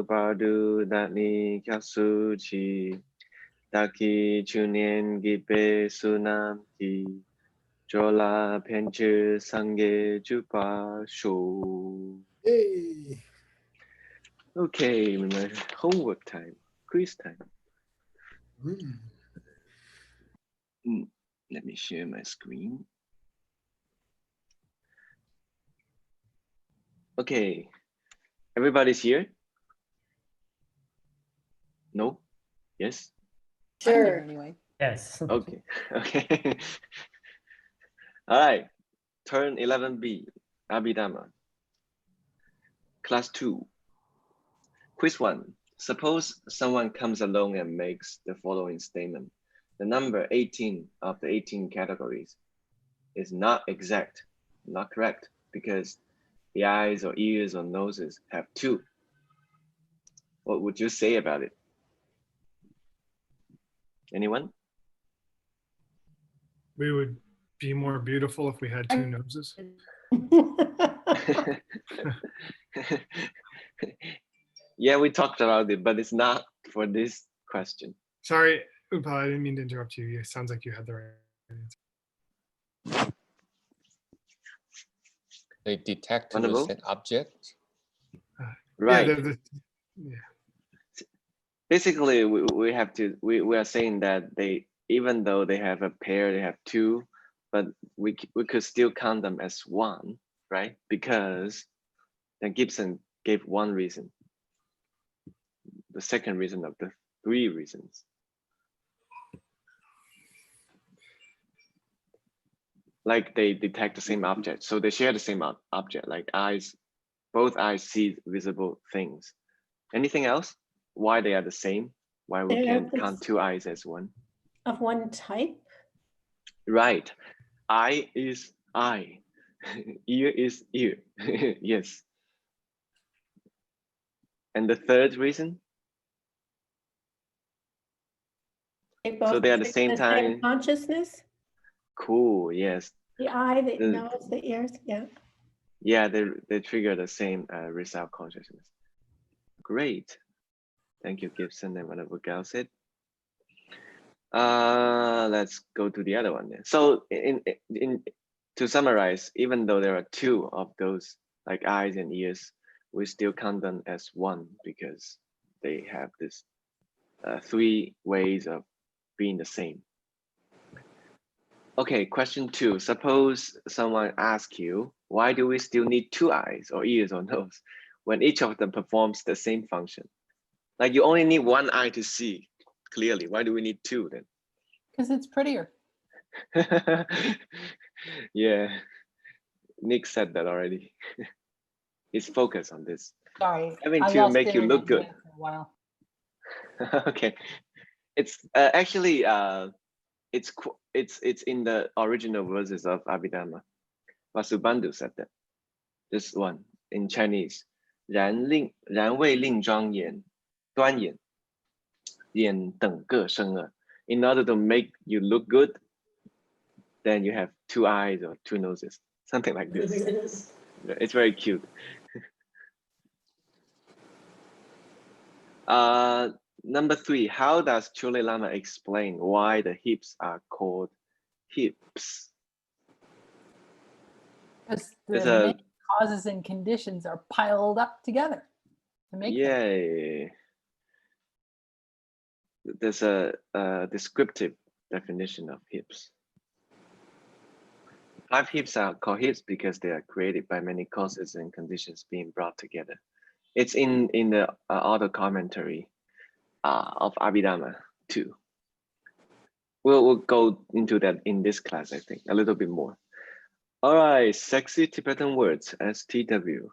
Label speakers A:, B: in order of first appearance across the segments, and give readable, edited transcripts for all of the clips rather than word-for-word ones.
A: padu dani kasuchi daki chunien gibe sunam ki jola penche sange jupa sho.
B: Hey.
A: Okay, my homework time, quiz time. Let me share my screen. Okay, everybody's here? No? Yes?
C: Sure.
D: Anyway.
E: Yes.
A: Okay, okay. All right, turn 11B, Abhidharma. Class 2. Quiz 1. Suppose someone comes along and makes the following statement. The number 18 of the 18 categories is not exact, not correct, because the eyes or ears or noses have 2. What would you say about it? Anyone?
B: We would be more beautiful if we had 2 noses.
A: Yeah, we talked about it, but it's not for this question.
B: Sorry, Upal, I didn't mean to interrupt you. It sounds like you had the right answer.
F: They detect
A: Wonderful.
F: an object.
A: Right.
B: Yeah.
A: Basically, we have to, we are saying that they, even though they have a pair, they have 2, but we could still count them as 1, right? Because then Gibson gave 1 reason. The second reason of the 3 reasons. Like they detect the same object, so they share the same object, like eyes, both eyes see visible things. Anything else? Why they are the same? Why we can count 2 eyes as 1?
C: Of one type?
A: Right. Eye is eye. Ear is ear. Yes. And the third reason? So they are the same time.
C: Consciousness?
A: Cool, yes.
C: The eye, the nose, the ears, yeah.
A: Yeah, they trigger the same result consciousness. Great. Thank you, Gibson, and whatever Gal said. Let's go to the other one then. So to summarize, even though there are 2 of those like eyes and ears, we still count them as 1 because they have this 3 ways of being the same. Okay, question 2. Suppose someone asks you, why do we still need 2 eyes or ears or nose when each of them performs the same function? Like you only need 1 eye to see clearly. Why do we need 2 then?
D: Because it's prettier.
A: Yeah, Nick said that already. He's focused on this.
D: Sorry,
A: Having
D: I
A: to
D: lost
A: make you look good.
D: internet for a while.
A: Okay, it's actually it's in the original verses of Abhidharma. Vasubandhu said that. This one in Chinese. 然未令庄严, 端严, 眼等各生耳. In order to make you look good, then you have 2 eyes or 2 noses, something like this. It's very cute. Number 3, how does Chole Lama explain why the hips are called hips?
D: Because the main causes and conditions are piled up together to make them.
A: Yeah. There's a descriptive definition of hips. 5 hips are called hips because they are created by many causes and conditions being brought together. It's in the auto commentary of Abhidharma too. We'll go into that in this class, I think, a little bit more. All right, sexy Tibetan words, STW.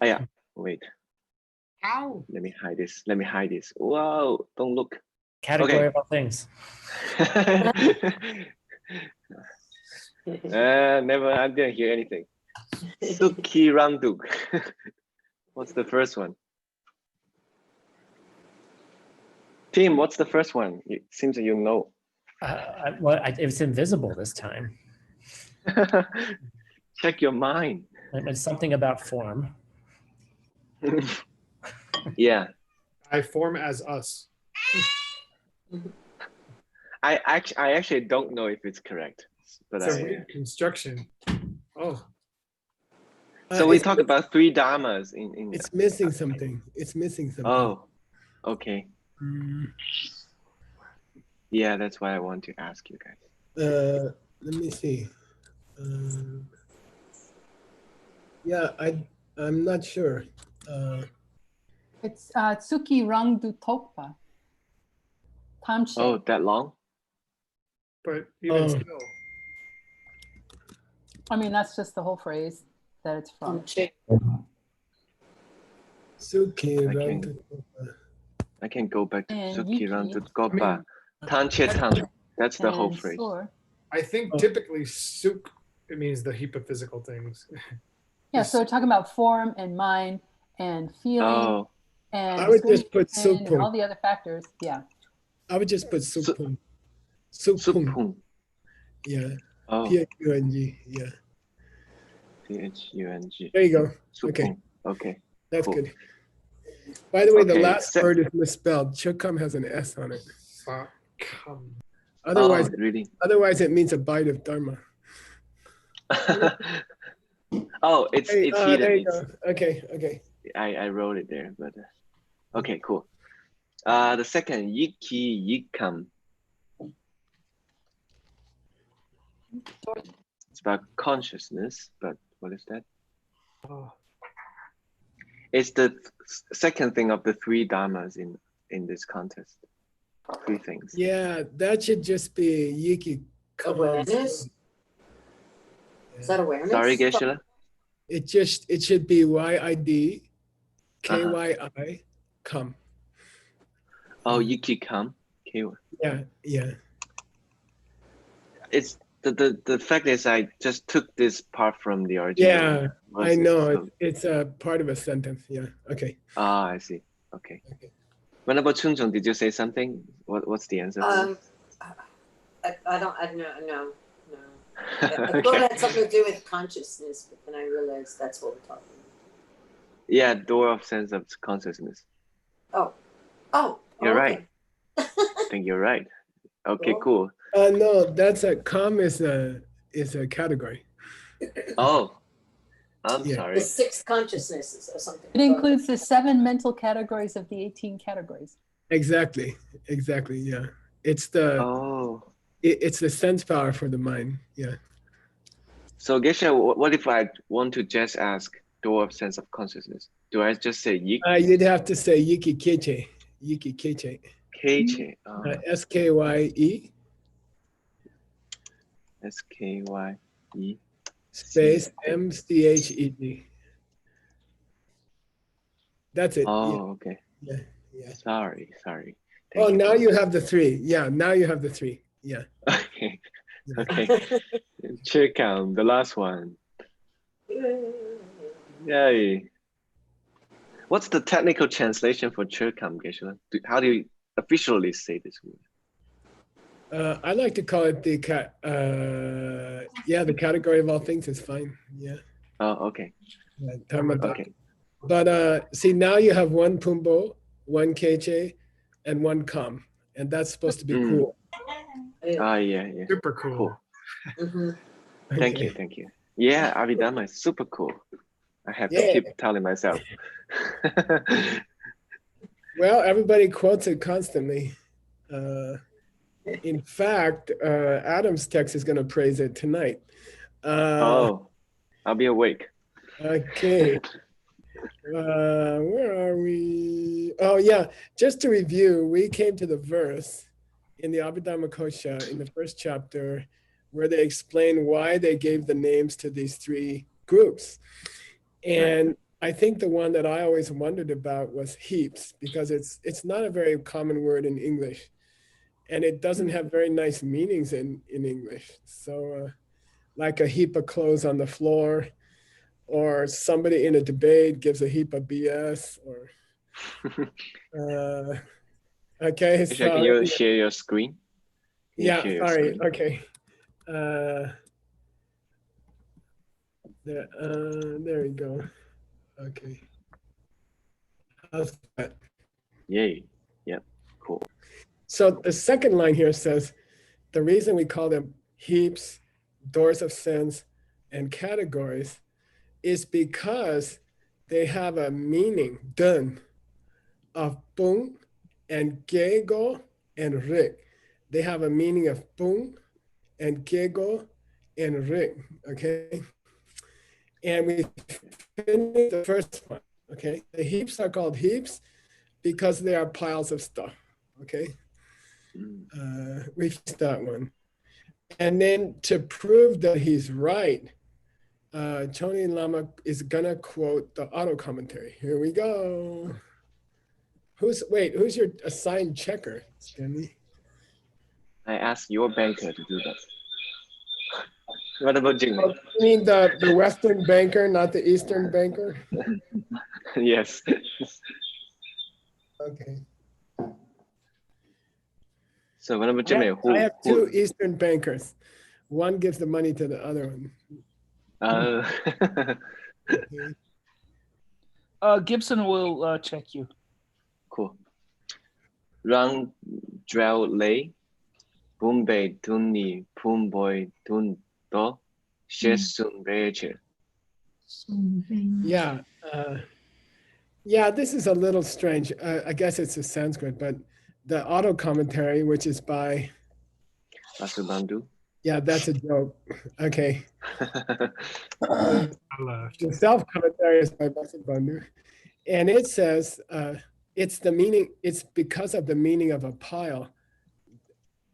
A: Oh yeah, wait.
D: Ow.
A: Let me hide this. Let me hide this. Wow, don't look.
E: Category of all things.
A: Never, I didn't hear anything. Suki Randuk. What's the first one? Tim, what's the first one? It seems that you know.
E: It's invisible this time.
A: Check your mind.
E: It's something about form.
A: Yeah.
B: I form as us.
A: I actually don't know if it's correct, but
B: It's a weird construction. Oh,
A: so we
G: It's-
A: talk about three dharmas in
G: It's missing something. It's missing something.
A: Oh, okay.
G: Mm,
A: Yeah, that's why I want to ask you guys.
G: let me see. Yeah, I'm not sure.
D: It's Tsuki Rang Du Tokpa. Tamche.
A: Oh, that long?
B: but even
G: Oh.
B: still,
D: I mean, that's just the whole phrase that it's from.
G: Suki
A: I
G: Rang
A: can-
G: Du-
A: I can go back to
D: And
A: Sukiran
D: Yiki.
A: to Gopa. Tanche Tang. That's the whole
D: and
A: phrase.
D: Sur.
B: I think
G: Oh.
B: typically suk it means the heap of physical things.
D: Yeah, so we're talking about form and mind and feeling
A: Oh,
D: and
G: I would just put
D: discrimination and
G: Supung.
D: all the other factors. Yeah.
G: I would just put
A: Su-
G: Supung. Supung.
A: Supung.
G: Yeah.
A: Oh,
G: P-H-U-N-G. Yeah.
A: Phung.
G: There you go. Okay.
A: Supung. Okay.
G: That's
A: Cool.
G: good. By the way, the
A: Okay,
G: last word is misspelled. Chukam has an S on it.
B: Come.
G: Otherwise,
A: Oh, really?
G: otherwise it means a bite of Dharma.
A: Oh, it's
G: Hey, there
A: hidden.
G: you go. Okay, okay.
A: I wrote it there, but okay, cool. The second Yiki Yikam. It's about consciousness, but what is that?
B: Oh,
A: It's the second thing of the three dharmas in this contest. Three things.
G: Yeah, that should just be Yiki.
H: Awareness? Is that awareness?
A: Sorry, Geshe-la?
G: It should be YID KYI come.
A: Oh, Yiki Kam. Okay.
G: Yeah, yeah.
A: It's the fact is I just took this part from the original.
G: Yeah, I
A: verses,
G: know.
A: so-
G: It's a part of a sentence. Yeah. Okay.
A: Ah, I see. Okay.
G: Okay.
A: What about Chunjong? Did you say something? What's the answer? for
H: I don't, no. I
A: this?
H: thought it had something to do with consciousness, but then I realized that's what we're talking
A: Yeah, door of sense of consciousness.
H: about. Oh.
A: You're
H: okay.
A: right. I think you're right. Okay,
H: Cool.
A: cool.
G: No, that's a com is a category.
A: Oh, I'm
G: Yeah.
A: sorry.
H: The six consciousnesses or something.
D: It includes the 7 mental categories of the 18 categories.
G: Exactly. Exactly. Yeah. It's the
A: Oh,
G: it's the sense power for the mind. Yeah.
A: so Geshe, what if I want to just ask door of sense of consciousness? Do I just say yik
G: You'd have to say Yiki Keche. Yiki Keche.
A: keiche?
G: SKYE
A: SKYE.
G: space MCHED. That's it.
A: Oh, okay.
G: Yeah. Yeah.
A: Sorry. Thank
G: Oh,
A: you.
G: now you have the three. Yeah. Now you have the three. Yeah.
A: Okay. Okay. Check out the last one. Yay. What's the technical translation for Chirkam, Geshe-la? How do you officially say this word?
G: I like to call it the the category of all things is fine. Yeah.
A: Oh, okay.
G: Yeah, Dharma.
A: Okay.
G: But see, now you have one Pumbo, one Keche, and one Kam, and that's supposed to be
A: Mm.
G: cool.
A: Ah, yeah.
B: super cool.
A: Cool.
H: Mhm.
A: Thank
G: Okay.
A: you. Thank you. Yeah, Abhidharma is super cool. I have to
G: Yeah.
A: keep telling myself.
G: Well, everybody quotes it constantly. In fact, Adam's text is going to praise it tonight.
A: Oh, I'll be awake.
G: Okay. Where are we? Oh, yeah. Just to review, we came to the verse in the Abhidharma Kosha in the first chapter where they explain why they gave the names to these three groups. And I think the one that I always wondered about was heaps, because it's not a very common word in English. And it doesn't have very nice meanings in English. So like a heap of clothes on the floor, or somebody in a debate gives a heap of BS, or okay.
A: Actually, can you share your screen? Can you
G: Yeah,
A: share your
G: sorry.
A: screen?
G: Okay. There we go. Okay. alphabet.
A: Yay. Yep. Cool.
G: So the second line here says, the reason we call them heaps, doors of sense, and categories is because they have a meaning, dun, of bung and gego and rig. They have a meaning of bung and gego and rig, okay? And we finished the first one, okay? The heaps are called heaps because they are piles of stuff, okay? We fixed that one. And then to prove that he's right, Tony Lama is gonna quote the auto commentary. Here we go. Who's your assigned checker, Stanley?
A: I asked your banker to do that. What about Jimmy?
G: Oh, you mean the Western banker, not the Eastern banker?
A: Yes.
G: Okay.
A: So what about Jimmy?
G: I have two Eastern bankers. One gives the money to the other one. Okay.
I: Gibson will check you.
A: Cool. Rang Drell Lay, Bombay Tunni Pumboy Tundo, Shesun Becher.
G: Yeah. Yeah, this is a little strange. I guess it's a Sanskrit, but the auto commentary, which is by,
A: Vasubandhu.
G: yeah, that's a joke. Okay.
B: I left.
G: The self commentary is by Vasubandhu. And it says it's the meaning, it's because of the meaning of a pile.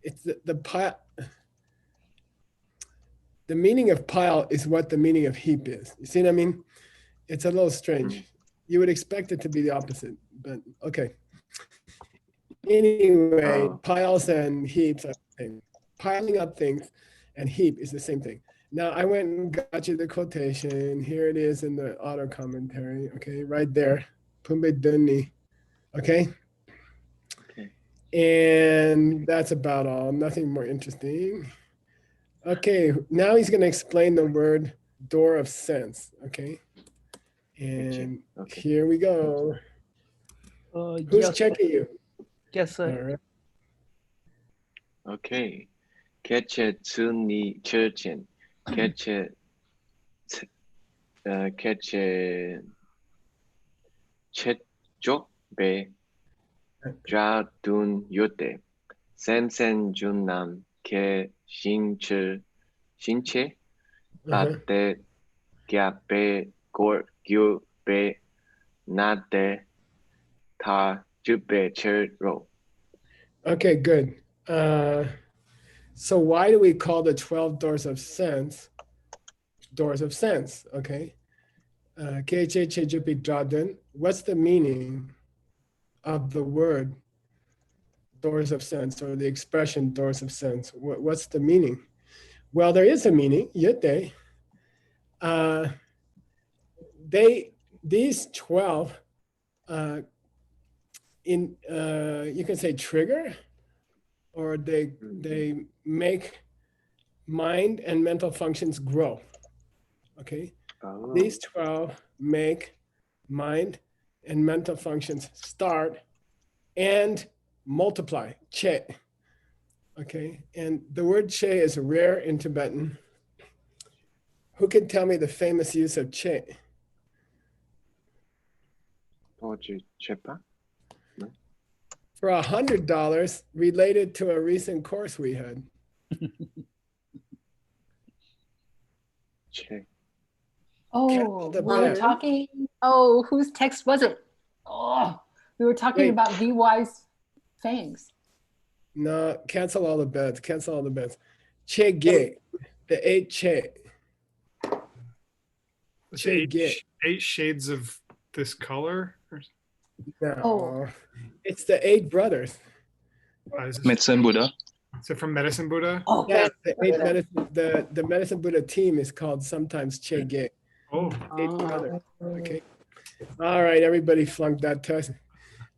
G: It's the pile. The meaning of pile is what the meaning of heap is. You see what I mean? It's a little strange. You would expect it to be the opposite, but okay. Anyway, piles and heaps are the same. Piling up things and heap is the same thing. Now I went and got you the quotation. Here it is in the auto commentary. Okay, right there. Pumbe Dunni. Okay.
A: Okay.
G: And that's about all. Nothing more interesting. Okay, now he's going to explain the word door of sense. Okay. And
A: Okay.
G: here we go. Who's
I: Yes,
G: checking you?
I: yes,
G: All
I: sir.
G: right.
A: Okay. Catche Tuni Churchen. Catche Catche Chetjo Be Dradun Yote. Samsen Junam Ke Shinche Shinche Bate Gyape Gor Gyu Be Nade Ta Jube Chero.
G: Okay, good. So why do we call the 12 doors of sense doors of sense? Okay. What's the meaning of the word doors of sense or the expression doors of sense? What's the meaning? Well, there is a meaning, yete. These 12 you can say trigger, or they make mind and mental functions grow. Okay.
A: Oh.
G: These 12 make mind and mental functions start and multiply, che. Okay, and the word che is rare in Tibetan. Who can tell me the famous use of che?
A: Poju Chepa?
G: For $100 related to a recent course we had.
A: Che.
D: Oh,
G: the
D: we were
G: band.
D: talking. Oh, whose text was it? Oh, we were talking
G: Wait.
D: about VY's fangs.
G: No, cancel all the bets. Cancel all the bets. Che ge, the 8 che.
B: It's
G: Che ge.
B: eight shades of this color.
G: No,
D: Oh.
G: it's the 8 brothers.
B: Is
F: Medicine Buddha.
B: it from Medicine Buddha?
D: Oh,
G: Yeah, the 8 medicine, the Medicine Buddha team is called sometimes Che ge.
B: Oh,
G: 8 brothers. Okay. All right, everybody flunked that test.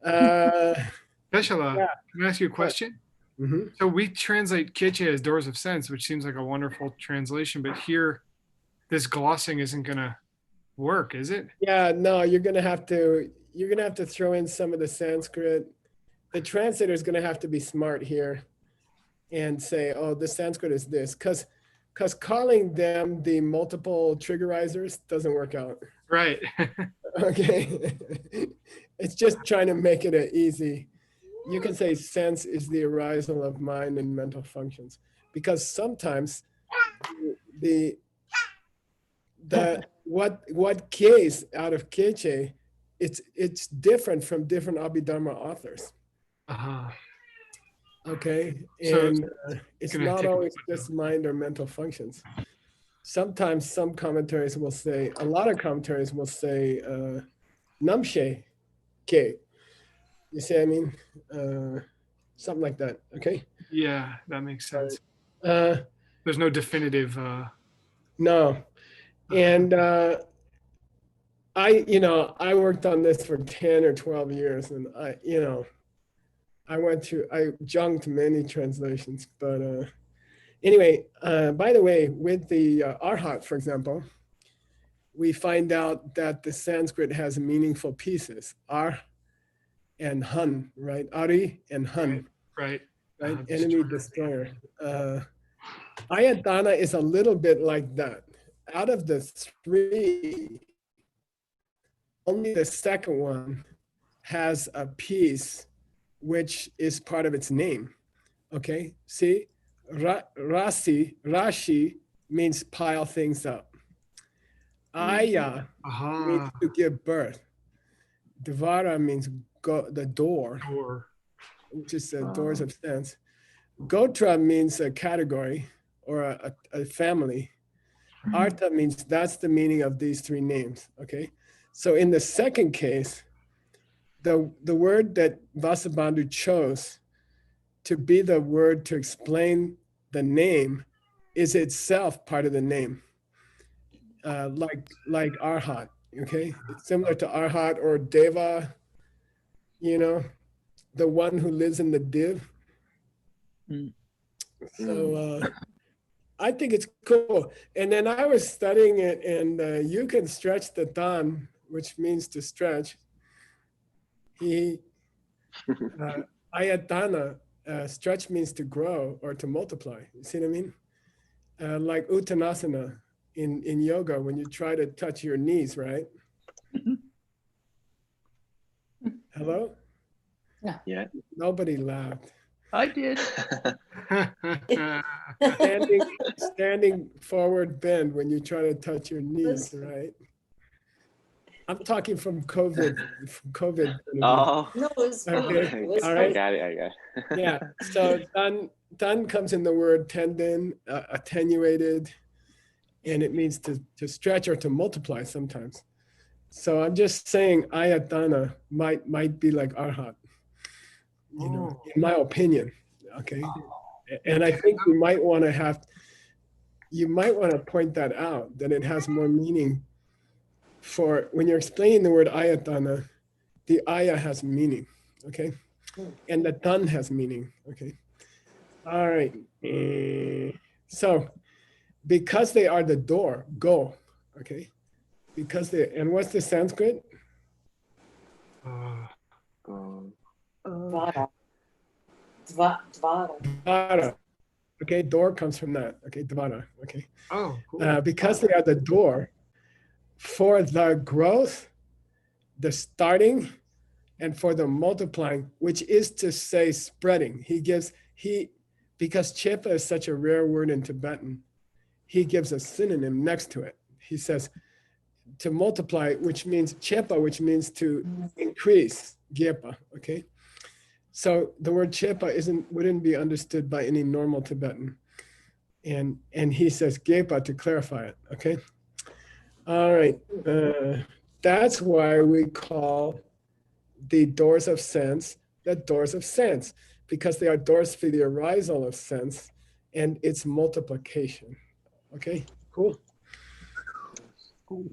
B: Peshala,
G: Yeah.
B: can I ask you a question?
G: Mhm.
B: So we translate Keche as doors of sense, which seems like a wonderful translation, but here, this glossing isn't going to work, is it?
G: Yeah, no, you're gonna have to you're gonna have to throw in some of the Sanskrit. The translator is gonna have to be smart here and say, oh, the Sanskrit is this, because calling them the multiple triggerizers doesn't work out.
B: Right.
G: Okay. It's just trying to make it easy. You can say sense is the arisal of mind and mental functions, because sometimes what case out of Keche, it's different from different Abhidharma authors.
B: Uh-huh.
G: Okay,
B: So
G: and it's
B: gonna
G: not
B: take a
G: always
B: footnote.
G: just mind or mental functions. Sometimes some commentaries will say, a lot of commentaries will say namshe ke. You see what I mean? Something like that. Okay.
B: Yeah, that makes sense.
G: Uh,
B: There's no definitive.
G: no, and I worked on this for 10 or 12 years, and I junked many translations, but anyway, by the way, with the Arhat, for example, we find out that the Sanskrit has meaningful pieces, Ar and Hun, right? Ari and Hun,
B: Right.
G: right? Enemy destroyer. Ayatana is a little bit like that. Out of the three, only the second one has a piece which is part of its name. Okay, see, Rashi means pile things up. Aya means to give birth. Dvara means the door, which is the doors of sense. Gotra means a category or a family. Artha means that's the meaning of these three names. Okay, so in the second case, the word that Vasubandhu chose to be the word to explain the name is itself part of the name, like Arhat. Okay, it's similar to Arhat or Deva. The one who lives in the div. So I think it's cool. And then I was studying it, and you can stretch the tan, which means to stretch. Ayatana, stretch means to grow or to multiply. You see what I mean? Like Uttanasana in yoga, when you try to touch your knees, right? Hello?
A: Yeah.
G: Nobody laughed.
I: I did.
G: Standing forward bend when you try to touch your knees, right? I'm talking from COVID.
A: Oh,
H: No, it was fun.
G: Okay.
H: It was
G: All
A: I
G: right.
A: got it.
G: Yeah. So tan comes in the word tendon, attenuated, and it means to stretch or to multiply sometimes. So I'm just saying Ayatana might be like Arhat, in my opinion. Okay. And I think you might want to point that out, that it has more meaning for when you're explaining the word Ayatana, the Aya has meaning. Okay. And the Tan has meaning. Okay. All right. So because they are the door, go. Okay. And what's the Sanskrit?
H: Dvara. Dvara.
G: Dvara. Okay, door comes from that. Okay, Dvara. Okay.
B: Oh, cool.
G: Because they are the door for the growth, the starting, and for the multiplying, which is to say spreading. Because chepa is such a rare word in Tibetan, he gives a synonym next to it. He says to multiply, which means chepa, which means to increase, gepa, okay? So the word chepa wouldn't be understood by any normal Tibetan. And he says gepa to clarify it, okay? All right, that's why we call the doors of sense the doors of sense, because they are doors for the arisal of sense and its multiplication. Okay, cool.
A: Cool.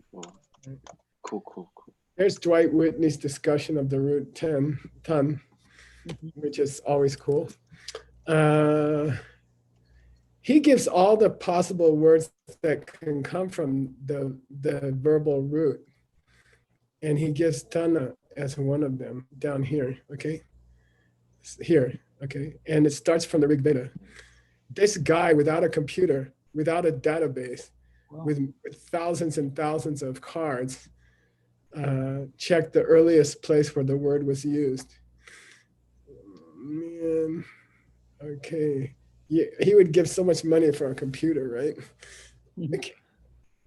G: There's Dwight Whitney's discussion of the root ton, which is always cool. He gives all the possible words that can come from the verbal root. And he gives tana as one of them down here, okay? Here, okay? And it starts from the Rig Veda. This guy without a computer, without a database, with thousands and thousands of cards, checked the earliest place where the word was used. Man, okay. Yeah, he would give so much money for a computer, right? Okay.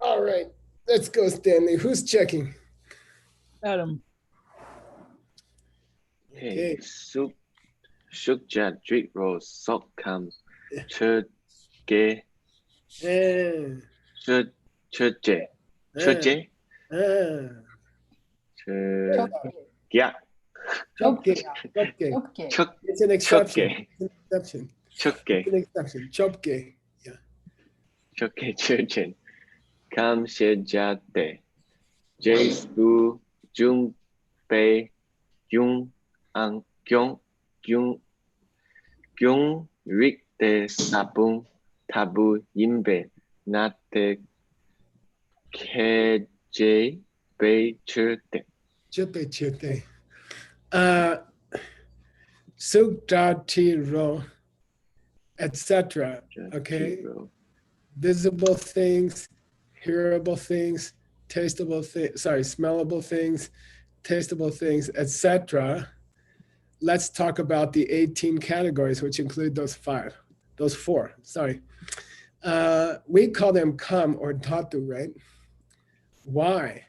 G: All right, let's go, Stanley. Who's checking?
I: Adam.
A: Okay. Sukja Drik Ro Sok Kam Chö Ge
G: Ah,
A: Chö Je Chö Je Chö Gya
G: Chopke. Chopke.
D: Okay.
A: Chuk
G: It's an exception.
A: Chopke.
G: It's an exception.
A: Chukge
G: It's an exception. Chopke. Yeah.
A: Chukge Churchen Kam She Ja De J Su Jung Bei Yung An Gyong Gyung Gyung Rik De Sabung Tabu Yimbe Nate Ke J Bei Churte
G: Chope chote. Sukdati ro, etc. Okay. Visible things, hearable things, tasteable things, smellable things, tasteable things, etc. Let's talk about the 18 categories, which include those four. We call them kam or dhatu, right? Why?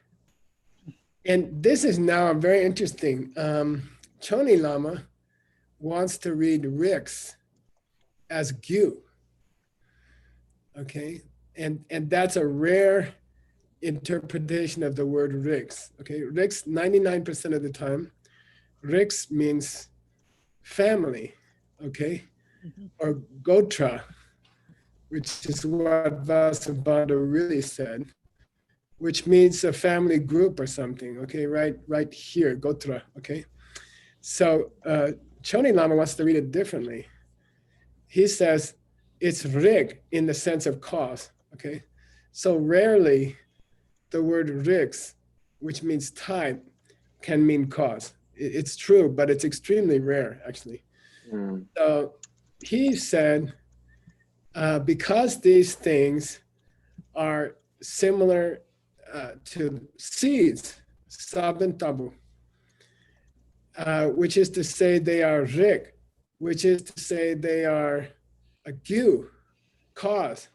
G: And this is now very interesting. Choni Lama wants to read riks as gyu. Okay, and that's a rare interpretation of the word riks. Okay, riks 99% of the time, riks means family, okay, or gotra, which is what Vasubandhu really said, which means a family group or something, okay, right here, gotra, okay. So Choni Lama wants to read it differently. He says it's rig in the sense of cause, okay? So rarely the word rigs, which means type, can mean cause. It's true, but it's extremely rare, actually. So he said, because these things are similar to seeds, sab and tabu, which is to say they are rig, which is to say they are a gyu, cause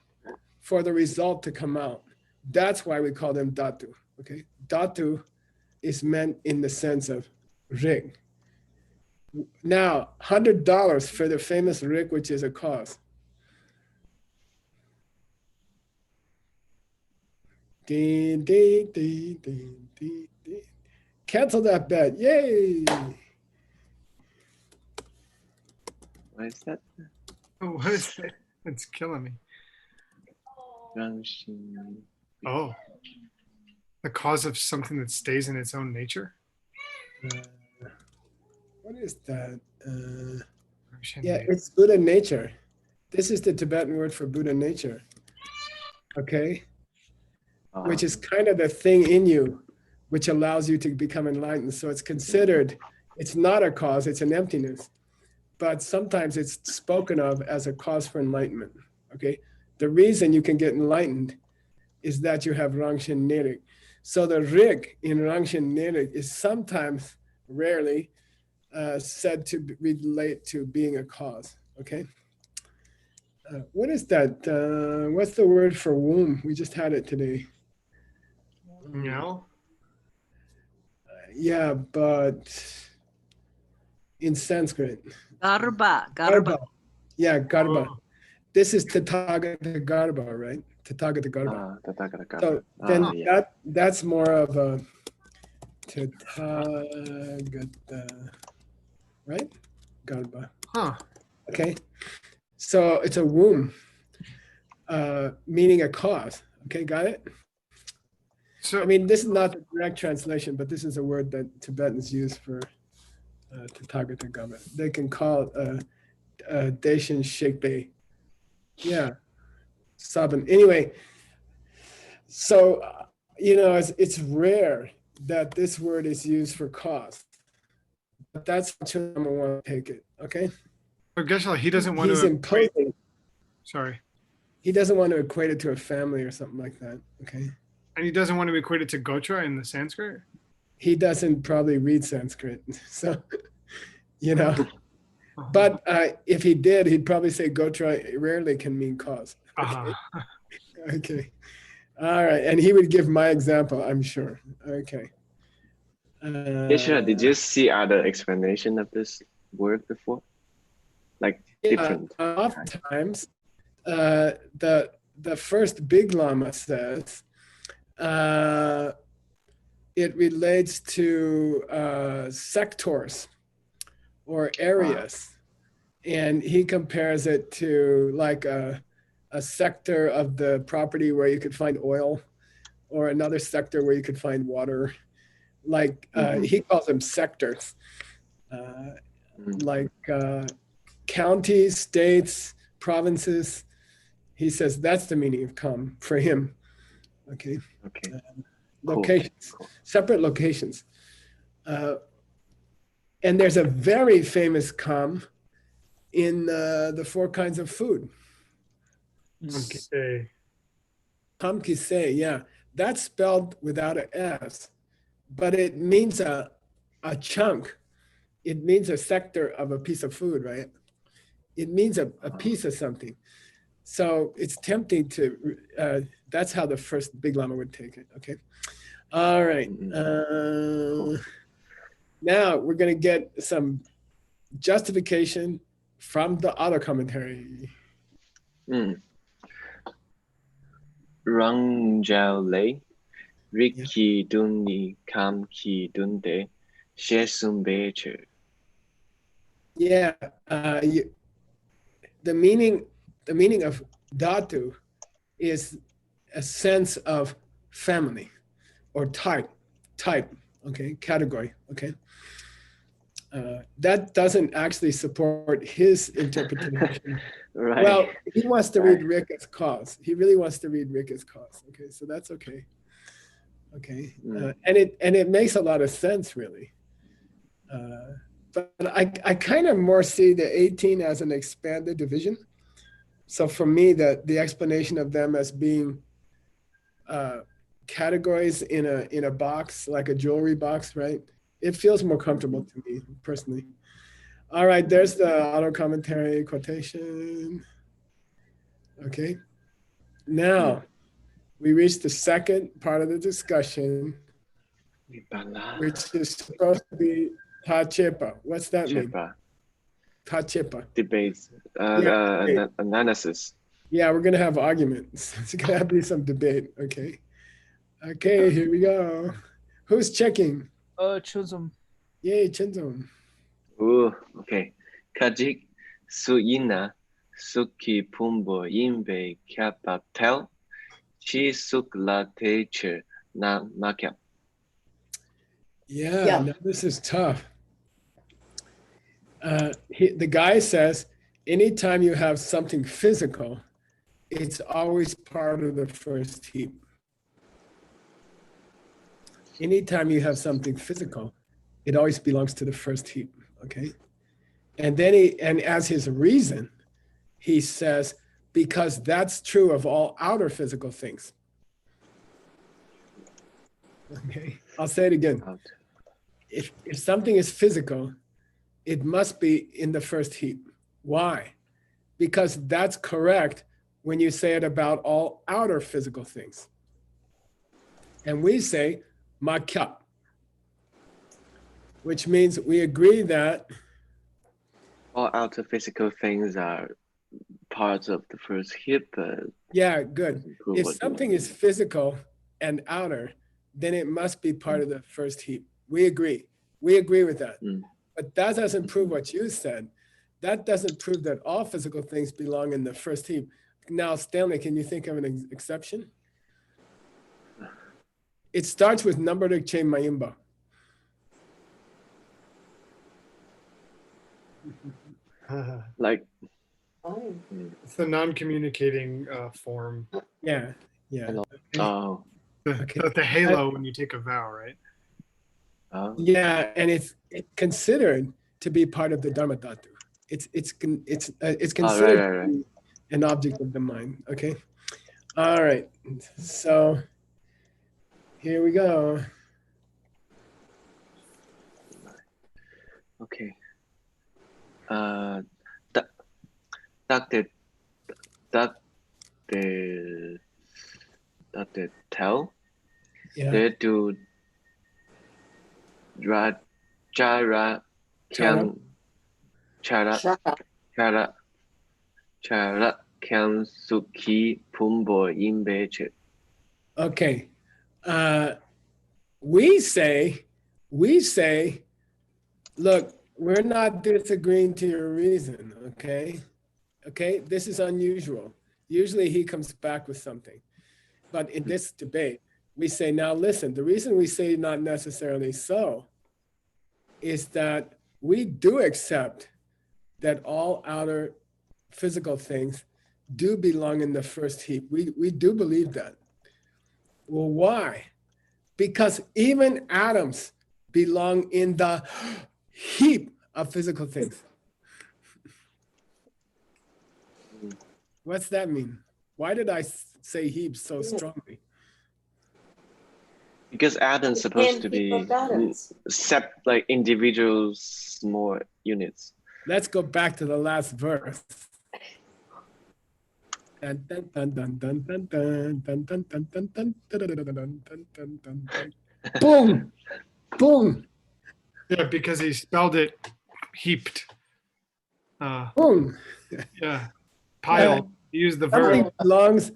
G: for the result to come out. That's why we call them dhatu, okay? Dhatu is meant in the sense of rig. Now, $100 for the famous rig, which is a cause. Ding, ding, ding, ding, ding, ding. Cancel that bet, yay!
A: What is that?
B: Oh, what is it? It's killing me.
A: Rangshin.
B: Oh, the cause of something that stays in its own nature?
G: What is that? Yeah, it's Buddha nature. This is the Tibetan word for Buddha nature. Okay? Which is kind of the thing in you which allows you to become enlightened. So it's considered, it's not a cause, it's an emptiness. But sometimes it's spoken of as a cause for enlightenment. Okay? The reason you can get enlightened is that you have Rangshin Nirik. So the rig in Rangshin Nirik is sometimes, rarely, said to relate to being a cause, okay? What is that? What's the word for womb? We just had it today.
B: No.
G: Yeah, but in Sanskrit.
H: Garba.
G: Yeah, garba.
B: Oh.
G: This is Tathagata garba, right? Tathagata garba. So then that's more of a Tathagata, right? Garba.
B: Huh.
G: Okay. So it's a womb, meaning a cause. Okay, got it?
B: So
G: I mean, this is not the direct translation, but this is a word that Tibetans use for Tathagata garba. They can call it Deshin Shekbe. Yeah. Saban. Anyway, so, it's rare that this word is used for cause. But that's how Chunama want to take it, okay?
B: But Geshe-la, he doesn't want
G: He's
B: to.
G: imposing.
B: Sorry.
G: He doesn't want to equate it to a family or something like that, okay?
B: And he doesn't want to equate it to Gotra in the Sanskrit?
G: He doesn't probably read Sanskrit, so, you know. But if he did, he'd probably say Gotra rarely can mean cause. Okay. Okay. All right. And he would give my example, I'm sure. Okay.
A: Geshe-la, did you see other explanation of this word before? Like different.
G: Oftentimes, the first big lama says it relates to sectors or areas. And he compares it to like a sector of the property where you could find oil, or another sector where you could find water. Like he calls them sectors, like counties, states, provinces. He says that's the meaning of kam for him. Okay.
A: Okay.
G: Locations,
A: Cool.
G: separate locations. And there's a very famous kam in the 4 kinds of food.
B: Okay.
G: Kam kisei, yeah. That's spelled without an S, but it means a chunk. It means a sector of a piece of food, right? It means a piece of something. So it's tempting to, that's how the first big lama would take it, okay? All right. Now we're gonna get some justification from the auto commentary.
A: Rang Jiao Lei, Ricky Dunni Kam Ki Dunde, Shesum Becher.
G: Yeah, the meaning of dhatu is a sense of family or type, okay, category, okay. That doesn't actually support his interpretation.
A: Right.
G: Well, he wants to read Rick as cause. He really wants to read Rick as cause. Okay, so that's okay. Okay, and it makes a lot of sense, really. But I kind of more see the 18 as an expanded division. So for me, the explanation of them as being categories in a box, like a jewelry box, right? It feels more comfortable to me personally. All right, there's the auto commentary quotation. Okay, now we reach the second part of the discussion, which is supposed to be tachepa. What's that mean? Tachepa.
A: Debates,
G: Yeah,
A: analysis.
G: Yeah, we're gonna have arguments. It's gonna have to be some debate. Okay. Okay, here we go. Who's checking?
I: Chuzum.
G: Yay, Chinzum.
A: Ooh, okay. Kajik Suina Suki Pumbo Imbe Kappa Tel Chi Suk La Teacher Na Makyap.
G: Yeah, now this is tough. The guy says, anytime you have something physical, it's always part of the first heap. Anytime you have something physical, it always belongs to the first heap, okay? And then as his reason, he says, because that's true of all outer physical things. Okay, I'll say it again. If something is physical, it must be in the first heap. Why? Because that's correct when you say it about all outer physical things. And we say, makyap, which means we agree that
A: all outer physical things are parts of the first heap.
G: Yeah, good. If something is physical and outer, then it must be part of the first heap. We agree. We agree with that. But that doesn't prove what you said. That doesn't prove that all physical things belong in the first heap. Now, Stanley, can you think of an exception? It starts with number to chain mayimba.
A: Like,
B: It's the non-communicating form.
G: Yeah.
A: oh,
B: The halo when you take a vow, right?
A: Oh,
G: Yeah, and it's considered to be part of the Dharma Dhatu. It's
A: right,
G: considered
A: right,
G: to
A: right.
G: be an object of the mind. Okay. All right. So here we go.
A: Okay. Duck, duck the, duck the, duck the tail.
G: Yeah.
A: They do Jara
G: Chara.
A: Kyang Chara
H: Shut up.
A: Chara Kyang Suki Pumbo Imbeche.
G: Okay. We say, look, we're not disagreeing to your reason, okay? Okay, this is unusual. Usually he comes back with something. But in this debate, we say, now listen, the reason we say not necessarily so is that we do accept that all outer physical things do belong in the first heap. We do believe that. Well, why? Because even atoms belong in the heap of physical things. What's that mean? Why did I say heap so strongly?
A: Because atoms supposed to be
H: atoms.
A: like individual small units.
G: Let's go back to the last verse. Dun, dun, dun, dun, dun, dun, dun, dun, dun, dun, dun, dun, dun, dun, dun, dun, dun, dun, dun. Boom, boom,
B: Yeah, because he spelled it heaped.
G: boom.
B: Yeah, pile. He used the verb.
G: Something belongs,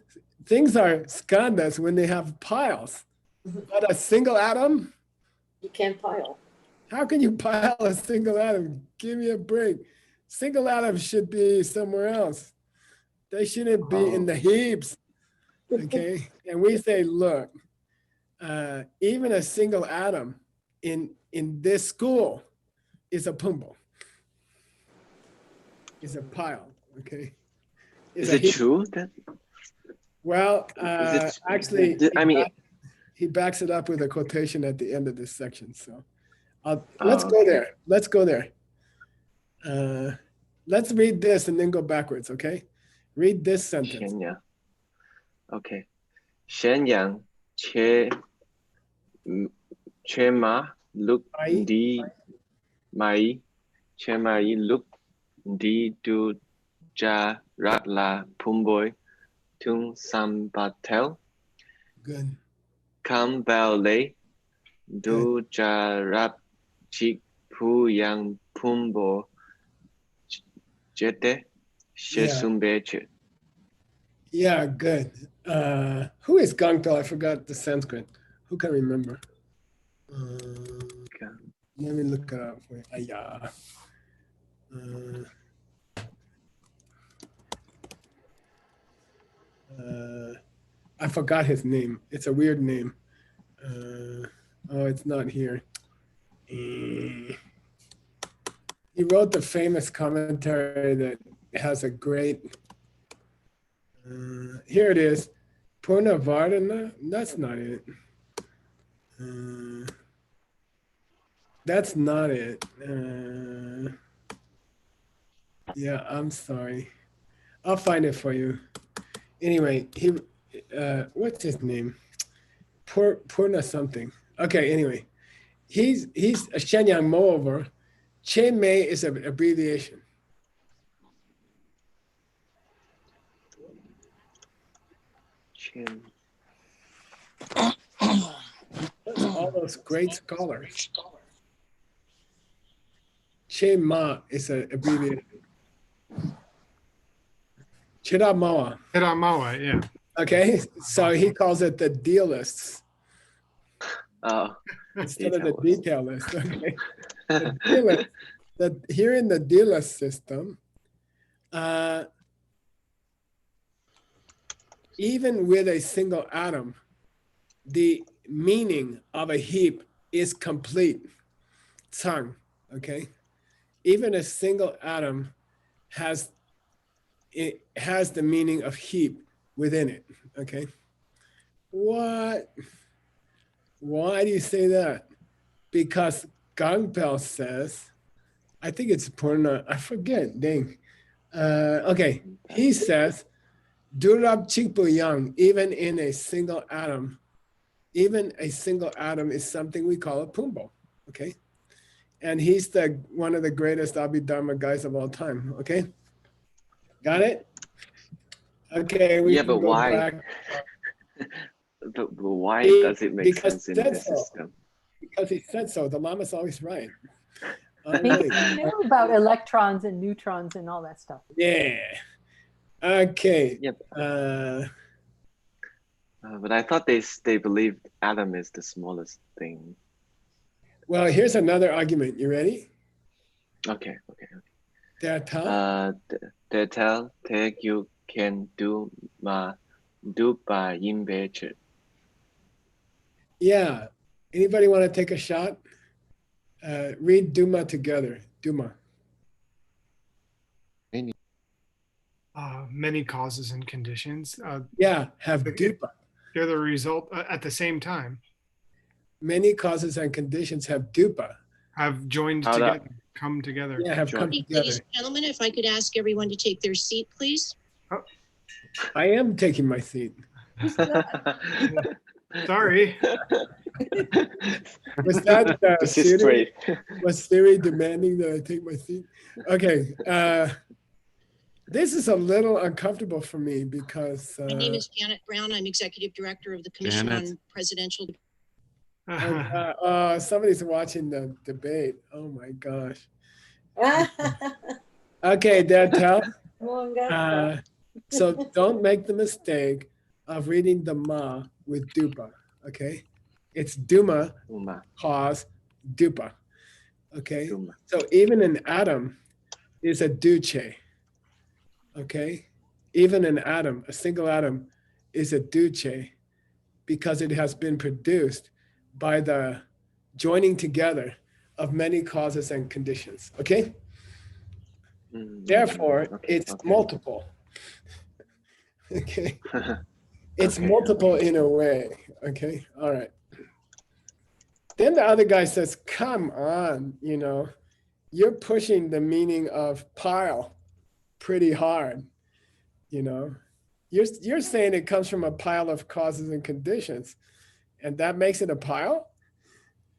G: things are skandhas when they have piles. But a single atom,
H: You can't pile.
G: how can you pile a single atom? Give me a break. Single atoms should be somewhere else. They shouldn't be in the heaps. Okay. And we say, look, even a single atom in this school is a pumbo. Is a pile. Okay.
A: Is
G: a
A: it
G: heap.
A: true that?
G: Well,
A: Is it-
G: actually,
A: I mean,
G: he backs it up with a quotation at the end of this section. So let's
A: Oh,
G: go
A: okay.
G: there. Let's go there. Let's read this and then go backwards, okay? Read this sentence.
A: 咸阳 Okay. 咸阳切马 look
G: Mai.
A: di mai 切马 look di du ja rat la pumboy tung sam batel
G: Good.
A: kam bel lay du ja rat chik pu yang pumbo jete shesumbeche.
G: Yeah, good. Who is Gangto? I forgot the Sanskrit. Who can remember? Let me look it up. Wait, yeah. I forgot his name. It's a weird name. Oh, it's not here. He wrote the famous commentary that has a great. Here it is. Purnavardhana. That's not it. That's not it. Yeah, I'm sorry. I'll find it for you. Anyway, he, what's his name? Purna something. Okay, anyway, he's a Shenyang moreover. Che Mei is an abbreviation.
A: Chen.
G: All those great scholars. Che Ma is an abbreviation. Chiramawa.
B: Hiramawa, yeah.
G: Okay, so he calls it the dealists
A: Oh,
G: instead of the
A: detail
G: detail list. Okay, the dealist, here in the dealist system, even with a single atom, the meaning of a heap is complete. Tsang, okay? Even a single atom has the meaning of heap within it, okay? What? Why do you say that? because Gangpel says, I think it's Purna, I forget, dang. Okay, he says, Durab Chikbu Yang, even in a single atom is something we call a Pumbo, okay? And he's one of the greatest Abhidharma guys of all time, okay? Got it? Okay, we
A: Yeah,
G: can
A: but
G: go
A: why?
G: back.
A: But why
G: He-
A: does it make
G: because
A: sense in
G: he
A: this
G: said so.
A: system?
G: Because he said so, the Lama's always right. All
D: He
G: right.
D: knew about electrons and neutrons and all that stuff.
G: Yeah. Okay.
A: Yep.
G: Uh,
A: But I thought they believed atom is the smallest thing.
G: well, here's another argument. You ready?
A: Okay.
G: Data.
A: They tell take you can do by invention.
G: Yeah. Anybody want to take a shot? Read Duma together. Duma.
B: Many causes and conditions.
G: Yeah, have dupa.
B: They're the result at the same time.
G: Many causes and conditions have dupa.
B: Have joined
A: How that-
B: together, come together.
G: Yeah, have come
A: Join.
G: together.
J: Ladies and gentlemen, if I could ask everyone to take their seat, please.
G: I am taking my seat.
B: Sorry.
G: Was that
A: This is
G: Siri?
A: straight.
G: Was Siri demanding that I take my seat? Okay. This is a little uncomfortable for me because
J: My name is Janet Brown. I'm Executive Director of the Commission
K: Janet.
J: on Presidential.
G: somebody's watching the debate. Oh my gosh. Okay, Dad, tell. So don't make the mistake of reading the ma with dupa. Okay, it's duma cause dupa. Okay,
A: Duma.
G: so even an atom is a duce. Okay, even an atom, a single atom, is a duce because it has been produced by the joining together of many causes and conditions. Okay, therefore it's multiple. Okay, it's
A: Okay.
G: multiple in a way. Okay, all right. Then the other guy says, come on, you're pushing the meaning of pile pretty hard. You're saying it comes from a pile of causes and conditions, and that makes it a pile.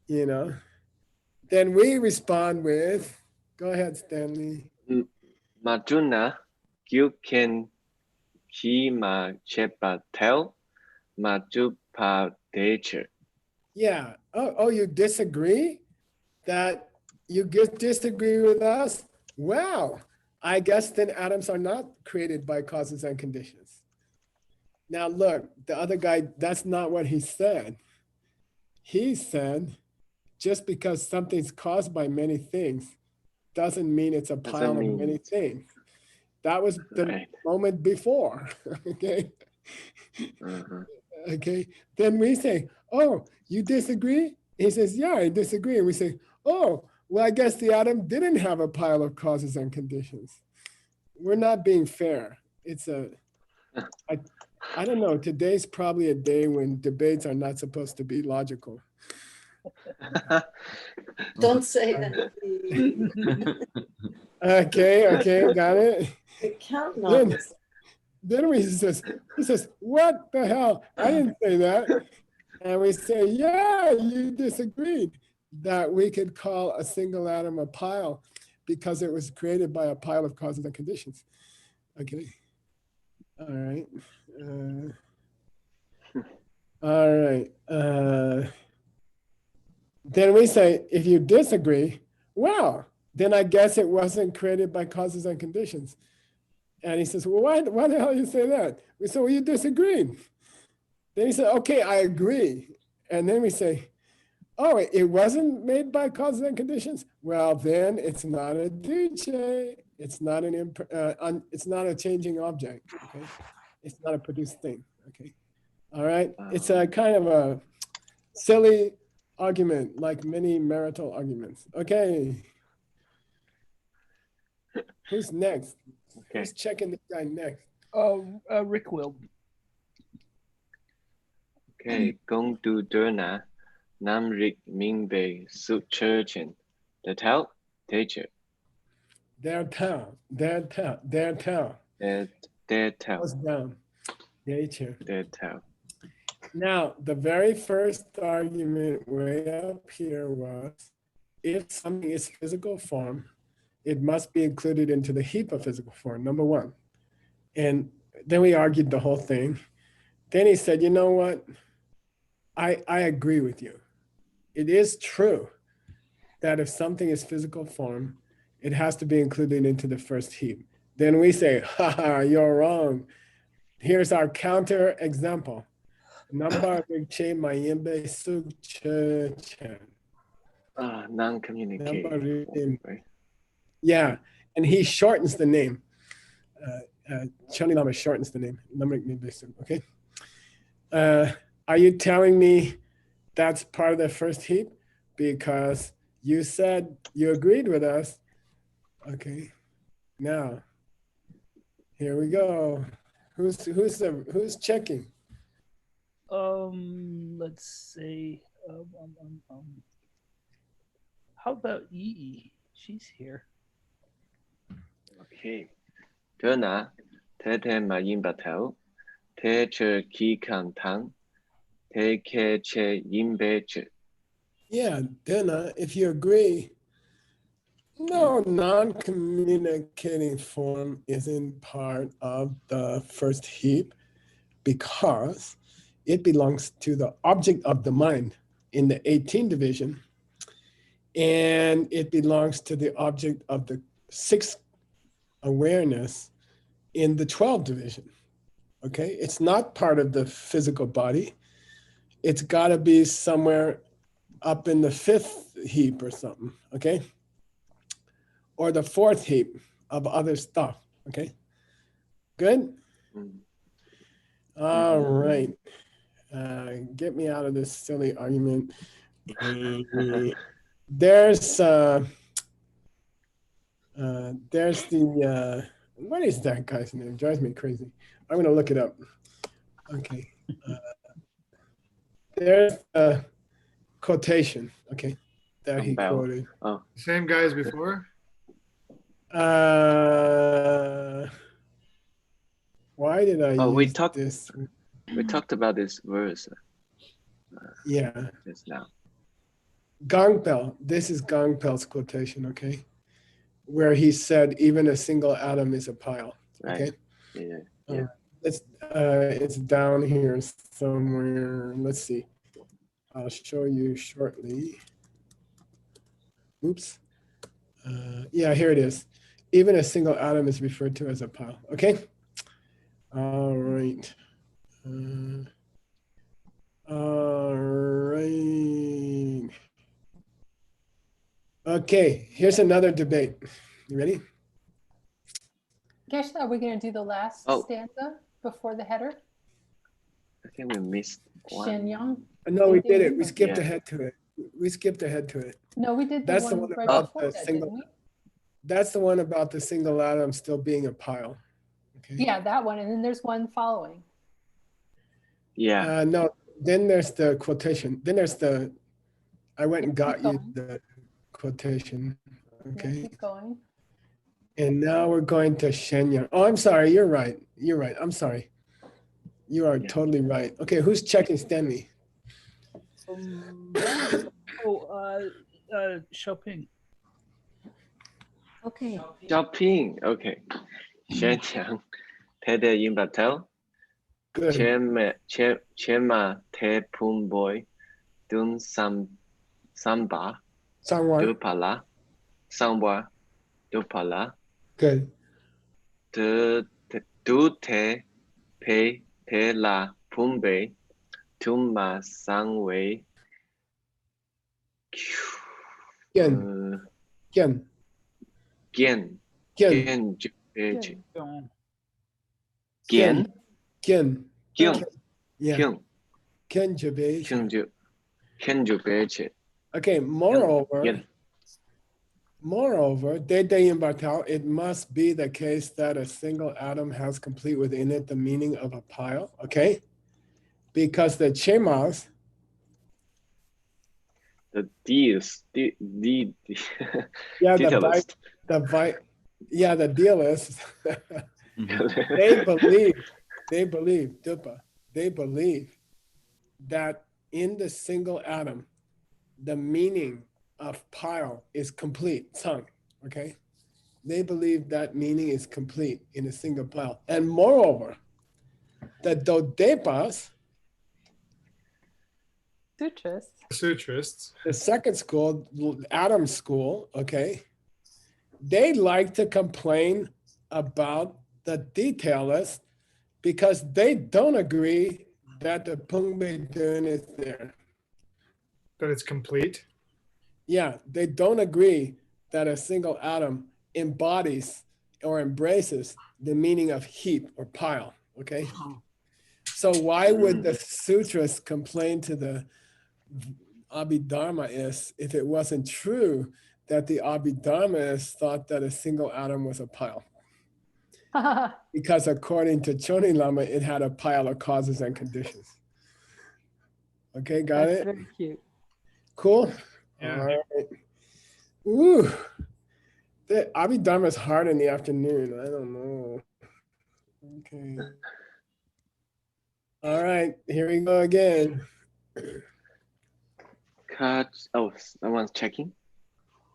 G: Then we respond with, go ahead, Stanley.
A: Majuna, you can he ma chepa tell majupa nature.
G: Yeah. Oh, you disagree? That you disagree with us? Well, I guess then atoms are not created by causes and conditions. Now look, the other guy, that's not what he said. He said, just because something's caused by many things doesn't mean it's a pile of many things. That was the moment before, okay? Okay, then we say, oh, you disagree? He says, yeah, I disagree. And we say, oh, well, I guess the atom didn't have a pile of causes and conditions. We're not being fair. I don't know, today's probably a day when debates are not supposed to be logical.
H: Don't say that, please.
G: Okay, got it?
H: Counting on this.
G: Then he says, what the hell? I didn't say that. And we say, yeah, you disagreed that we could call a single atom a pile because it was created by a pile of causes and conditions. Okay. All right. All right. Then we say, if you disagree, well, then I guess it wasn't created by causes and conditions. And he says, well, why the hell you say that? We say, well, you disagreed. Then he said, okay, I agree. And then we say, oh, it wasn't made by causes and conditions? Well, then it's not a duce. It's not it's not a changing object. Okay, it's not a produced thing. Okay, all right. It's a kind of a silly argument, like many marital arguments. Okay, who's next?
A: Okay.
G: Who's checking this guy next?
I: Rick will.
A: Okay, Gong du Durna, Nam Rik Ming Bei Su Che Chen. The Tao, teacher.
G: Their town. Their town. Their town.
A: Their Tao.
G: Goes down. Nature.
A: Their Tao.
G: Now, the very first argument way up here was, if something is physical form, it must be included into the heap of physical form, number one. And then we argued the whole thing. Then he said, you know what? I agree with you. It is true that if something is physical form, it has to be included into the first heap. Then we say, haha, you're wrong. Here's our counter example.
A: Non-communicating. Right?
G: Yeah, and he shortens the name. Chanilama shortens the name. Okay. Are you telling me that's part of the first heap? Because you said you agreed with us. Okay. Now, here we go. Who's checking?
I: Let's say, how about Yi? She's here.
A: Okay. Gana, te ma yin batao, te che ki kan tang, te ke che yin be che.
G: Yeah, Dana, if you agree, no, non-communicating form isn't part of the first heap because it belongs to the object of the mind in the 18 division, and it belongs to the object of the sixth awareness in the 12 division. Okay, it's not part of the physical body. It's got to be somewhere up in the fifth heap or something, okay? Or the fourth heap of other stuff, okay? Good? All right. Get me out of this silly argument. There's the, what is that guy's name? Drives me crazy. I'm gonna look it up. Okay. There's a quotation, okay, that he quoted.
A: Oh.
B: Same guy as before?
G: Why did I use this?
A: We talked about this verse.
G: Yeah.
A: Just now.
G: Gangpel, this is Gangpel's quotation, okay? Where he said, even a single atom is a pile, okay?
A: Right. Yeah.
G: It's down here somewhere. Let's see. I'll show you shortly. Oops. Yeah, here it is. Even a single atom is referred to as a pile, okay? All right. All right. Okay, here's another debate. You ready?
D: Guess, are we going to do the last stanza before the header?
A: I think we missed one.
D: Shenyang?
G: No, we did it. We skipped ahead to it. We skipped ahead to it.
D: No, we did
G: That's
D: the one right before that, didn't we?
G: That's the one about the single atom still being a pile. Okay.
D: Yeah, that one. And then there's one following.
A: Yeah.
G: No, then there's the quotation. Then there's the, I went and got you the quotation. Okay.
D: Yeah, keep going.
G: And now we're going to Shenyang. Oh, I'm sorry. You're right. You're right. I'm sorry. You are totally right. Okay, who's checking Stanley?
I: Xiaoping.
C: Okay.
A: Xiaoping. Okay. Shenyang. Te de yin batao.
G: Good.
A: Chema te pum boy. Dun samba.
G: Someone.
A: Dupala. Samba. Dupala.
G: Good.
A: Du te pe te la pumbe. Tumma sangwei.
G: Gen. Gen.
A: Gen.
G: Gen.
A: Gen.
G: Gen.
A: Gen.
G: Yeah.
A: Gen.
G: Kenjubeche. Okay, moreover, it must be the case that a single atom has complete within it the meaning of a pile, okay? Because the chemas
A: The deals,
G: Yeah,
A: detailist.
G: the dealers. They believe, Dupa, they believe that in the single atom, the meaning of pile is complete, Sang, okay? They believe that meaning is complete in a single pile. And moreover, the Dodepas,
B: Sutrists.
G: the second school, atom school, okay, they like to complain about the detailists because they don't agree that the Pungbe Dun is there.
B: That it's complete.
G: Yeah, they don't agree that a single atom embodies or embraces the meaning of heap or pile, okay? So why would the sutras complain to the Abhidharma if it wasn't true that the Abhidharma thought that a single atom was a pile? Because according to Choni Lama, it had a pile of causes and conditions. Okay, got
D: That's
G: it?
D: very cute.
G: Cool?
B: Yeah.
G: All right. Ooh. The Abhidharma is hard in the afternoon. I don't know. Okay. All right, here we go again.
A: Cut. Oh, someone's checking.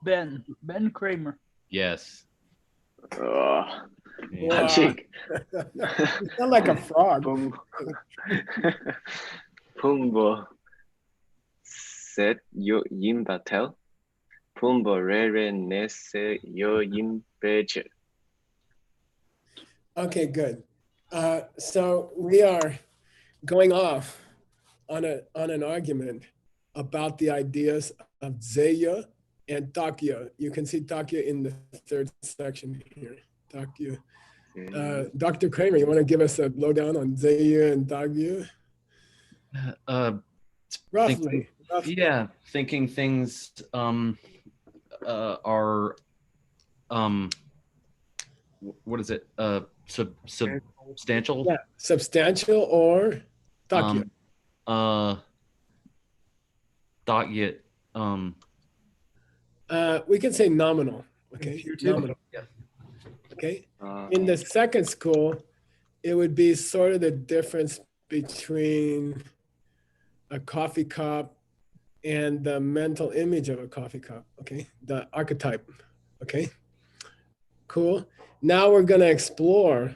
I: Ben Kramer.
F: Yes.
A: Oh,
G: Wow.
A: Chick.
G: You sound like a frog.
A: Pumbo set yo yim batel. Pumbo rere nese yo yim beche.
G: Okay, good. So we are going off on an argument about the ideas of Zeya and Takya. You can see Takya in the third section here. Takya. Dr. Kramer, you want to give us a lowdown on Zeya and Takya? Roughly.
K: Yeah, thinking things are what is it? Substantial?
G: Yeah, substantial or Takya.
K: Takya.
G: We can say nominal. Okay. Nominal.
K: Yeah.
G: Okay. In the second school, it would be sort of the difference between a coffee cup and the mental image of a coffee cup. Okay. The archetype. Okay. Cool. Now we're going to explore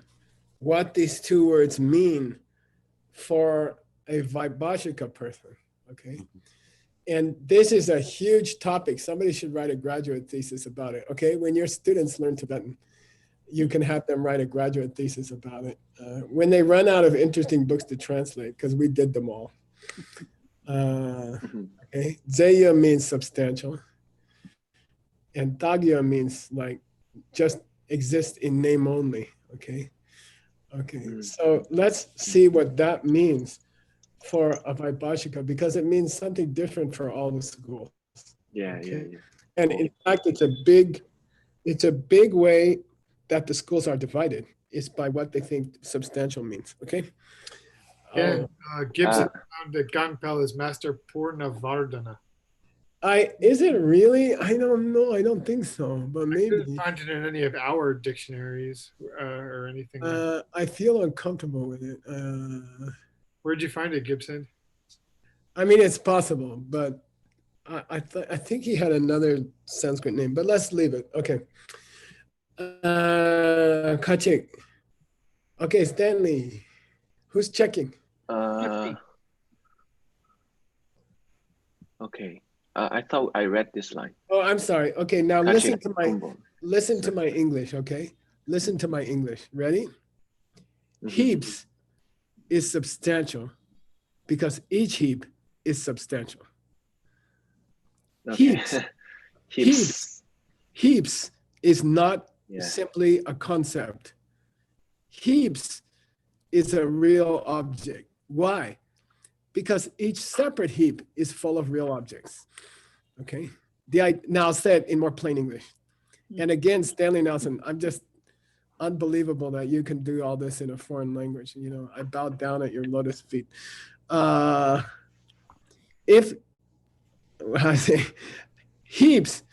G: what these two words mean for a Vaibhashika person. Okay. And this is a huge topic. Somebody should write a graduate thesis about it. Okay. When your students learn Tibetan, you can have them write a graduate thesis about it. When they run out of interesting books to translate, because we did them all. Okay. Zeya means substantial. And Tagya means like just exist in name only. Okay. Okay. So let's see what that means for a Vaibhashika, because it means something different for all the schools.
A: Yeah,
G: okay?
A: yeah.
G: And in fact, it's a big way that the schools are divided is by what they think substantial means. Okay.
B: Yeah. Gibson found that Gangpal is Master Purnavardhana.
G: Is it really? I don't know. I don't think so, but maybe.
B: I couldn't find it in any of our dictionaries or anything.
G: I feel uncomfortable with it.
B: Where'd you find it, Gibson?
G: I mean, it's possible, but I think he had another Sanskrit name, but let's leave it. Okay. Kachik. Okay, Stanley. Who's checking?
A: Okay. I thought I read this line.
G: Oh, I'm sorry. Okay, now
A: Kachik,
G: listen to my English, okay? Listen to my English. Ready? Heaps is substantial because each heap is substantial.
A: Okay.
G: Heaps is not simply a concept. Heaps is a real object. Why? Because each separate heap is full of real objects. Okay. Now I'll say it in more plain English. And again, Stanley Nelson, I'm just unbelievable that you can do all this in a foreign language. You know, I bow down at your lotus feet. If I say heaps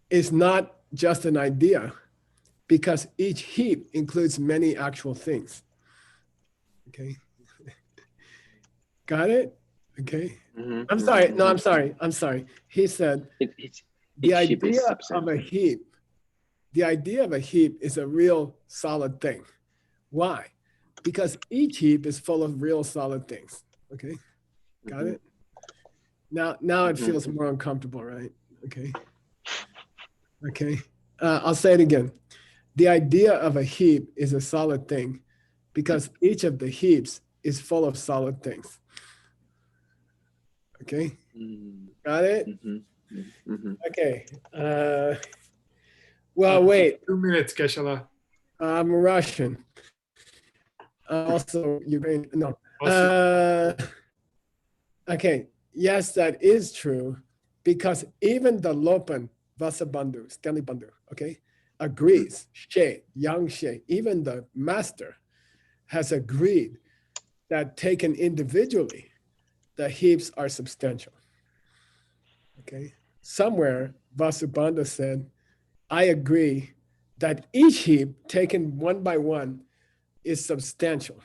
G: is not just an idea because each heap includes many actual things. Okay. Got it? Okay.
A: Mhm,
G: I'm sorry.
A: mhm,
G: No,
A: mhm.
G: I'm sorry. I'm sorry. He said
A: Each
G: the
A: heap is
G: idea of
A: substantial.
G: a heap, the idea of a heap is a real solid thing. Why? Because each heap is full of real solid things. Okay. Got
A: Mhm,
G: it? Now it
A: mhm.
G: feels more uncomfortable, right? Okay. Okay. I'll say it again. The idea of a heap is a solid thing because each of the heaps is full of solid things. Okay.
A: Mm,
G: Got it?
A: mhm, mhm.
G: Okay. Well, wait.
B: 2 minutes, Geshe-la.
G: I'm Russian. Also Ukraine. No.
B: Also,
G: Okay. Yes, that is true because even the Lopan Vasabandhu, Stanley Bandhu, okay, agrees. Yang She, even the master has agreed that taken individually, the heaps are substantial. Okay. Somewhere Vasubandhu said, I agree that each heap taken one by one is substantial.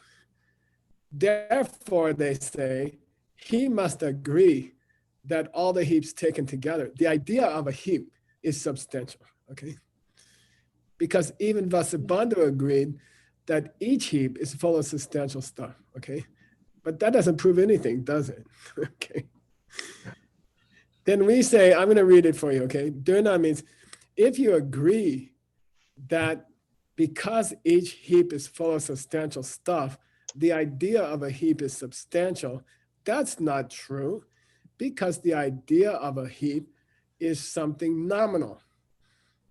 G: Therefore, they say, he must agree that all the heaps taken together, the idea of a heap is substantial, okay? Because even Vasubandhu agreed that each heap is full of substantial stuff, okay? But that doesn't prove anything, does it? Okay. Then we say, I'm gonna read it for you, okay? Durna means if you agree that because each heap is full of substantial stuff, the idea of a heap is substantial. That's not true because the idea of a heap is something nominal.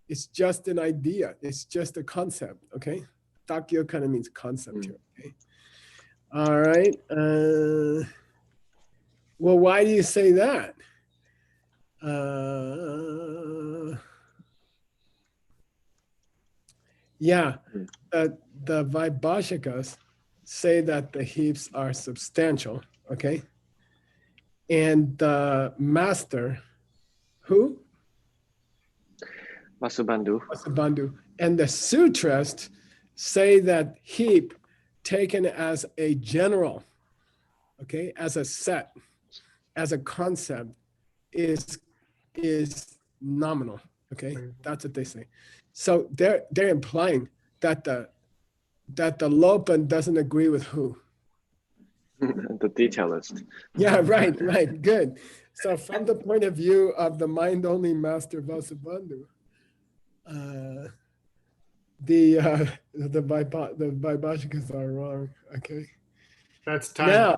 G: It's just an idea. It's just a concept, okay? Takyo kind of means concept here, okay? All right. Well, why do you say that? Yeah, the Vaibhashikas say that the heaps are substantial, okay? And the master, who?
A: Vasubandhu.
G: Vasubandhu. And the sutras say that heap taken as a general, okay, as a set, as a concept is nominal, okay? That's what they say. So they're implying that the Lopan doesn't agree with who?
A: The detailist.
G: Yeah, right, good. So from the point of view of the mind-only master Vasubandhu, the Vaibhashikas are wrong, okay?
B: that's time.
G: Now,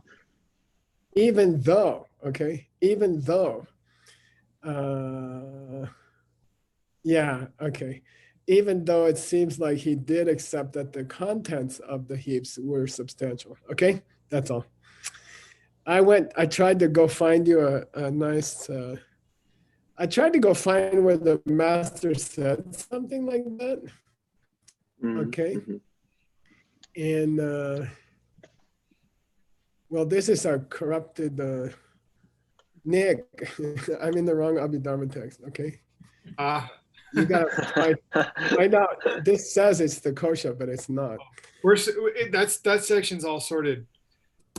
G: even though, yeah, okay. Even though it seems like he did accept that the contents of the heaps were substantial. Okay, that's all. I tried to go find you a nice, I tried to go find where the master said something like that. Okay. And, well, this is our corrupted, Nick, I'm in the wrong Abhidharma text, okay? You gotta find out. This says it's the kosha, but it's not.
B: That section's all sorted.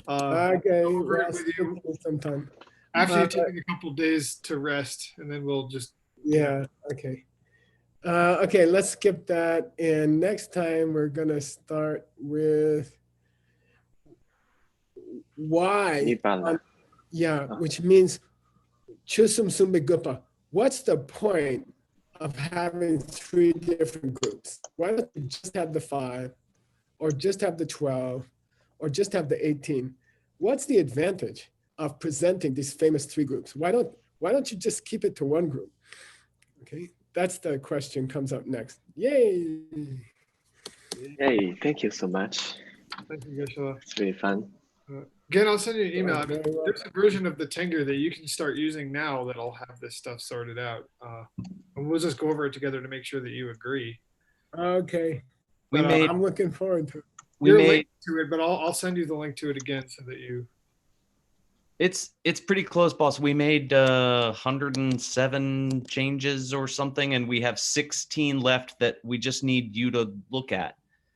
G: Okay,
B: I'll over it
G: well,
B: with you
G: sometime.
B: after you've taken a couple days to rest, and then we'll just.
G: Yeah. Okay. Okay. Let's skip that, and next time we're gonna start with why.
A: Nibbana.
G: Yeah, which means chusum sumbegupa. What's the point of having 3 different groups? Why don't you just have the 5, or just have the 12, or just have the 18? What's the advantage of presenting these famous 3 groups? Why don't you just keep it to 1 group? Okay, that's the question comes up next. Yay!
A: Hey, thank you so much.
B: Thank you, Geshe-la.
A: It's really fun.
B: Again, I'll send you an email.
G: Very well.
B: There's a version of the Tengu that you can start using now that'll have this stuff sorted out. And we'll just go over it together to make sure that you agree.
G: Okay,
K: We
B: But,
K: made
G: I'm looking forward to it.
K: we
B: You're
K: made
B: linked to it, but I'll send you the link to it again so that you.
K: It's pretty close, boss. We made 107 changes or something, and we have 16 left that we just need you to look at.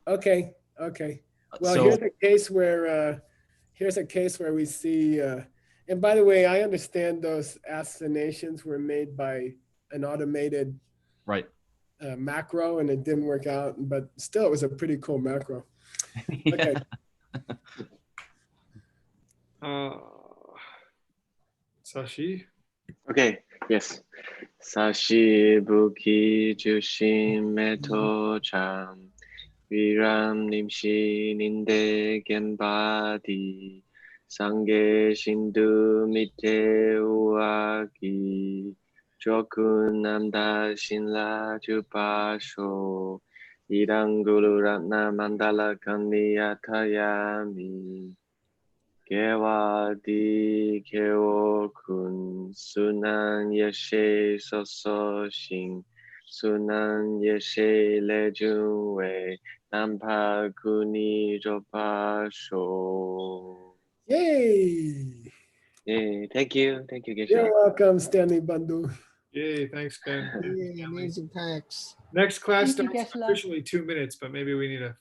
G: Okay, okay. Well,
K: So-
G: here's a case where we see, and by the way, I understand those assignations were made by an automated
K: Right.
G: macro and it didn't work out, but still it was a pretty cool macro. Okay.
B: Sashi.
A: Okay, yes. 사시부키 주신 메토참 위람 님시 닌데 겐바디 상계 신두 밑에 우아기 조군 남다 신라 주파쇼 이랑구루랍나 만달라 간리아타야미 개와디 개오군 순한 예시 소소싱 순한 예시 레중웨 남파군이 조파쇼.
G: Yay!
A: Yeah, thank you,
G: You're
A: Geshe.
G: welcome, Stanley Bandhu.
B: Yay, thanks, Ben.
F: Yay, amazing, thanks.
B: Next class
D: Thank you,
B: starts
D: Geshe-la.
B: officially 2 minutes, but maybe we need a